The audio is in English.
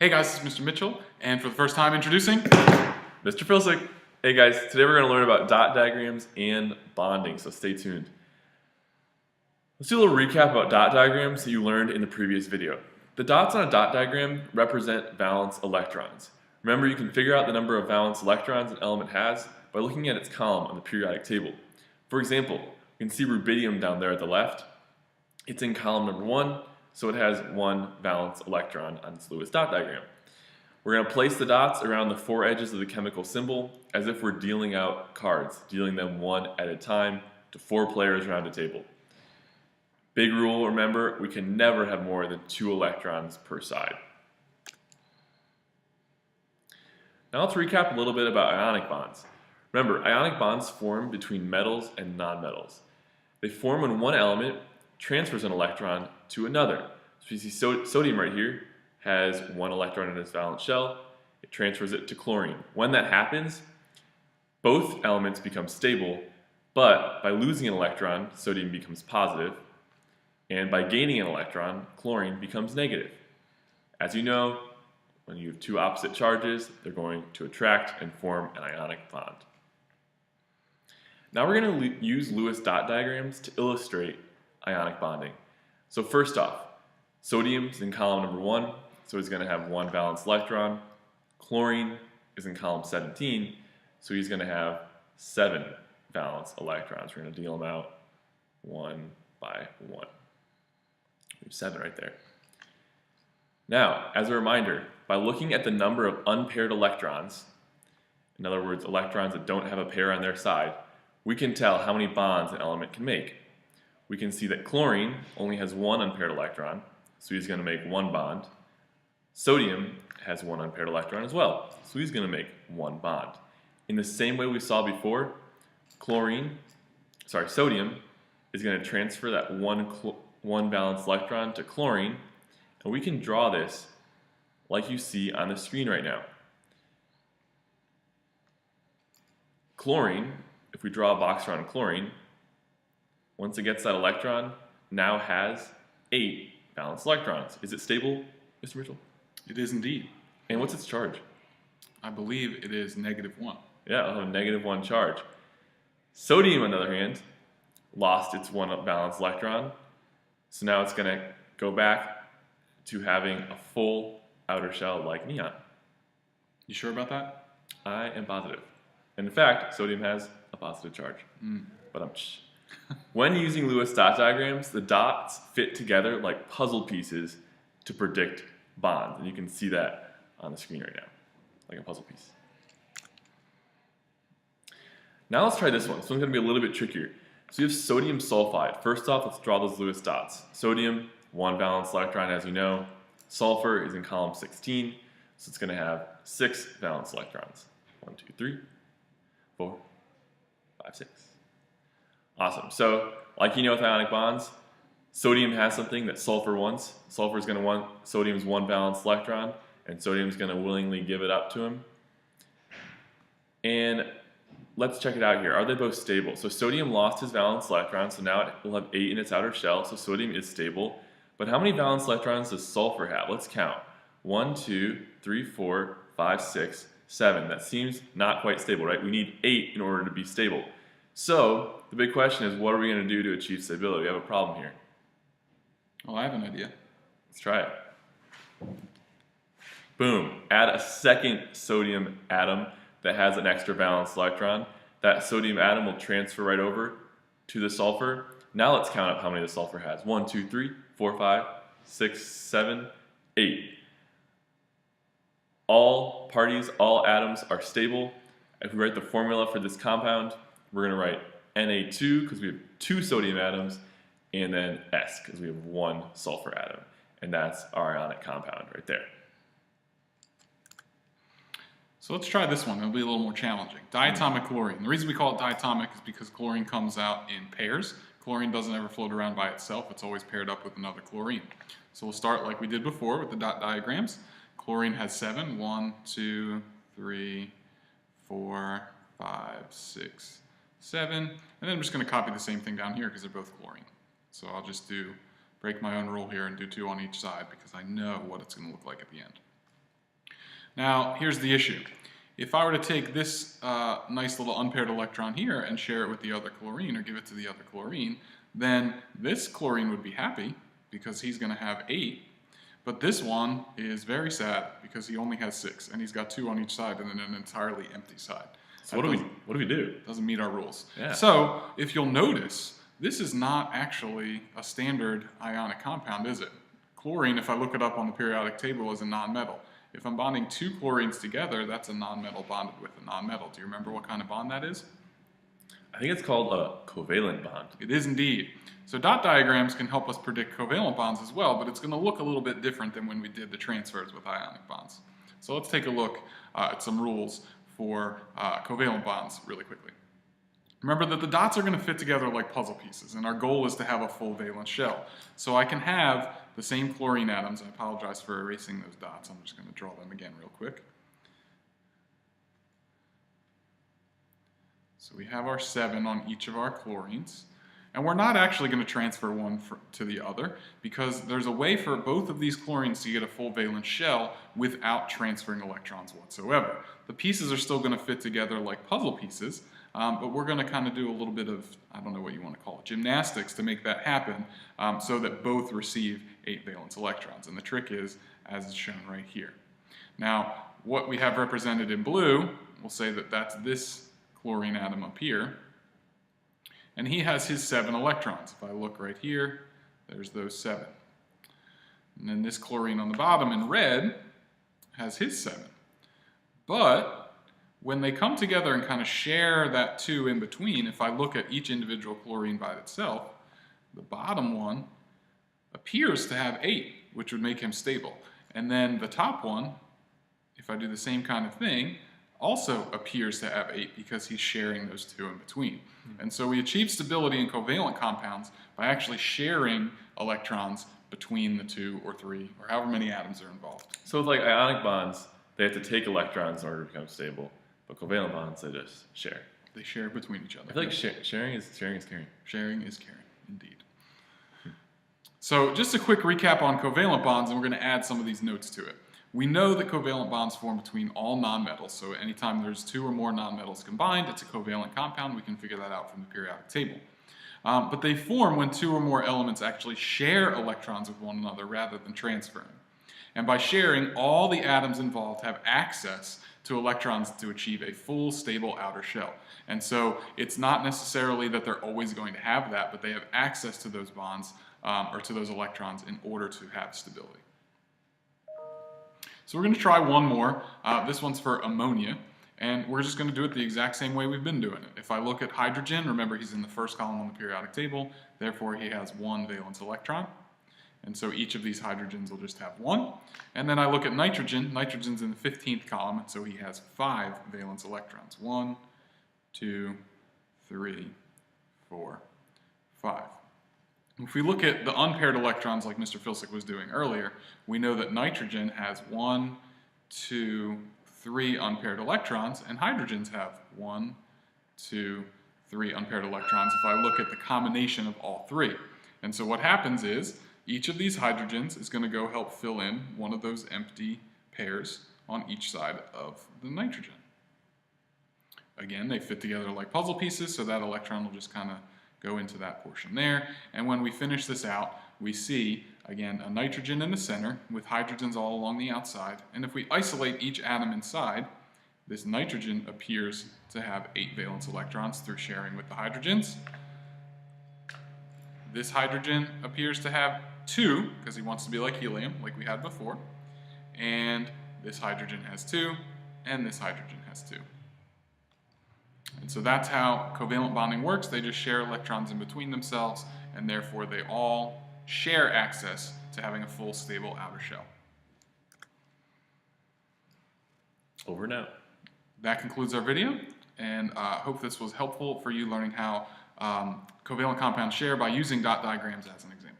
Hey guys, this is Mr. Mitchell, and for the first time introducing Mr. Filsick. Hey guys, today we're going to learn about dot diagrams and bonding, so stay tuned. Let's do a little recap about dot diagrams that you learned in the previous video. The dots on a dot diagram represent valence electrons. Remember, you can figure out the number of valence electrons an element has by looking at its column on the periodic table. For example, you can see rubidium down there at the left. It's in column number 1, so it has 1 valence electron on its Lewis dot diagram. We're going to place the dots around the 4 edges of the chemical symbol as if we're dealing out cards, dealing them one at a time to 4 players around a table. Big rule, remember, we can never have more than 2 electrons per side. Now let's recap a little bit about ionic bonds. Remember, ionic bonds form between metals and nonmetals. They form when one element transfers an electron to another. So you see sodium right here has 1 electron in its valence shell. It transfers it to chlorine. When that happens, both elements become stable, but by losing an electron, sodium becomes positive, and by gaining an electron, chlorine becomes negative. As you know, when you have 2 opposite charges, they're going to attract and form an ionic bond. Now we're going to use Lewis dot diagrams to illustrate ionic bonding. So first off, sodium is in column number 1, so he's going to have 1 valence electron. Chlorine is in column 17, so he's going to have 7 valence electrons. We're going to deal them out 1 by 1. We have 7 right there. Now, as a reminder, by looking at the number of unpaired electrons, in other words, electrons that don't have a pair on their side, we can tell how many bonds an element can make. We can see that chlorine only has 1 unpaired electron, so he's going to make 1 bond. Sodium has 1 unpaired electron as well, so he's going to make 1 bond. In the same way we saw before, sodium is going to transfer that 1 valence electron to chlorine, and we can draw this like you see on the screen right now. Chlorine, if we draw a box around chlorine, once it gets that electron, now has 8 valence electrons. Is it stable, Mr. Mitchell? it is indeed. And what's its charge? I believe it is -1. Yeah, it'll have a -1 charge. Sodium, on the other hand, lost its 1 valence electron, so now it's going to go back to having a full outer shell like neon. You sure about that? I am positive. And in fact, sodium has a positive charge. But when using Lewis dot diagrams, the dots fit together like puzzle pieces to predict bonds. And you can see that on the screen right now, like a puzzle piece. Now let's try this one. This one's going to be a little bit trickier. So you have sodium sulfide. First off, let's draw those Lewis dots. Sodium, 1 valence electron, as you know. Sulfur is in column 16, so it's going to have 6 valence electrons. 1, 2, 3, 4, 5, 6. Awesome. So, like you know with ionic bonds, sodium has something that sulfur wants. Sulfur is going to want sodium's 1 valence electron, and sodium is going to willingly give it up to him. And let's check it out here. Are they both stable? So sodium lost his valence electron, so now it will have 8 in its outer shell, so sodium is stable. But how many valence electrons does sulfur have? Let's count. 1, 2, 3, 4, 5, 6, 7. That seems not quite stable, right? We need 8 in order to be stable. So the big question is, what are we going to do to achieve stability? We have a problem here. Well, I have an idea. Let's try it. Boom. Add a second sodium atom that has an extra valence electron. That sodium atom will transfer right over to the sulfur. Now let's count up how many the sulfur has. 1, 2, 3, 4, 5, 6, 7, 8. All parties, all atoms are stable. If we write the formula for this compound, we're going to write Na2 because we have 2 sodium atoms, and then S because we have 1 sulfur atom. And that's our ionic compound right there. So let's try this one. It'll be a little more challenging. Diatomic chlorine. The reason we call it diatomic is because chlorine comes out in pairs. Chlorine doesn't ever float around by itself. It's always paired up with another chlorine. So we'll start like we did before with the dot diagrams. Chlorine has 7. 1, 2, 3, 4, 5, 6, 7. And then I'm just going to copy the same thing down here because they're both chlorine. So I'll just break my own rule here and do 2 on each side because I know what it's going to look like at the end. Now, here's the issue. If I were to take this nice little unpaired electron here and share it with the other chlorine, or give it to the other chlorine, then this chlorine would be happy because he's going to have 8. But this one is very sad because he only has 6, and he's got 2 on each side and then an entirely empty side. So what do we do? Doesn't meet our rules. Yeah. So if you'll notice, this is not actually a standard ionic compound, is it? Chlorine, if I look it up on the periodic table, is a nonmetal. If I'm bonding 2 chlorines together, that's a nonmetal bonded with a nonmetal. Do you remember what kind of bond that is? I think it's called a covalent bond. It is indeed. So dot diagrams can help us predict covalent bonds as well, but it's going to look a little bit different than when we did the transfers with ionic bonds. So let's take a look at some rules for covalent bonds really quickly. Remember that the dots are going to fit together like puzzle pieces, and our goal is to have a full valence shell. So I can have the same chlorine atoms. I apologize for erasing those dots. I'm just going to draw them again real quick. So we have our 7 on each of our chlorines. And we're not actually going to transfer one to the other because there's a way for both of these chlorines to get a full valence shell without transferring electrons whatsoever. The pieces are still going to fit together like puzzle pieces, but we're going to kind of do a little bit of, I don't know what you want to call it, gymnastics to make that happen so that both receive 8 valence electrons. And the trick is, as is shown right here. Now, what we have represented in blue, we'll say that that's this chlorine atom up here. And he has his 7 electrons. If I look right here, there's those 7. And then this chlorine on the bottom in red has his 7. But when they come together and kind of share that 2 in between, if I look at each individual chlorine by itself, the bottom one appears to have 8, which would make him stable. And then the top one, if I do the same kind of thing, also appears to have 8 because he's sharing those 2 in between. And so we achieve stability in covalent compounds by actually sharing electrons between the 2 or 3 or however many atoms are involved. So with like ionic bonds, they have to take electrons in order to become stable. But covalent bonds, they just share. They share between each other. I feel like sharing is caring. Sharing is caring, indeed. So just a quick recap on covalent bonds, and we're going to add some of these notes to it. We know that covalent bonds form between all nonmetals, so anytime there's 2 or more nonmetals combined, it's a covalent compound. We can figure that out from the periodic table. But they form when 2 or more elements actually share electrons with one another rather than transferring. And by sharing, all the atoms involved have access to electrons to achieve a full, stable outer shell. And so it's not necessarily that they're always going to have that, but they have access to those bonds or to those electrons in order to have stability. So we're going to try one more. This one's for ammonia, and we're just going to do it the exact same way we've been doing it. If I look at hydrogen, remember he's in the first column on the periodic table, therefore he has 1 valence electron. And so each of these hydrogens will just have 1. And then I look at nitrogen. Nitrogen's in the 15th column, and so he has 5 valence electrons. 1, 2, 3, 4, 5. If we look at the unpaired electrons like Mr. Filsick was doing earlier, we know that nitrogen has 1, 2, 3 unpaired electrons, and hydrogens have 1, 2, 3 unpaired electrons if I look at the combination of all 3. And so what happens is each of these hydrogens is going to go help fill in one of those empty pairs on each side of the nitrogen. Again, they fit together like puzzle pieces, so that electron will just kind of go into that portion there. And when we finish this out, we see, again, a nitrogen in the center with hydrogens all along the outside. And if we isolate each atom inside, this nitrogen appears to have 8 valence electrons through sharing with the hydrogens. This hydrogen appears to have 2, because he wants to be like helium, like we had before. And this hydrogen has 2, and this hydrogen has 2. And so that's how covalent bonding works. They just share electrons in between themselves, and therefore they all share access to having a full, stable outer shell. Over and out. That concludes our video, and I hope this was helpful for you learning how covalent compounds share by using dot diagrams as an example.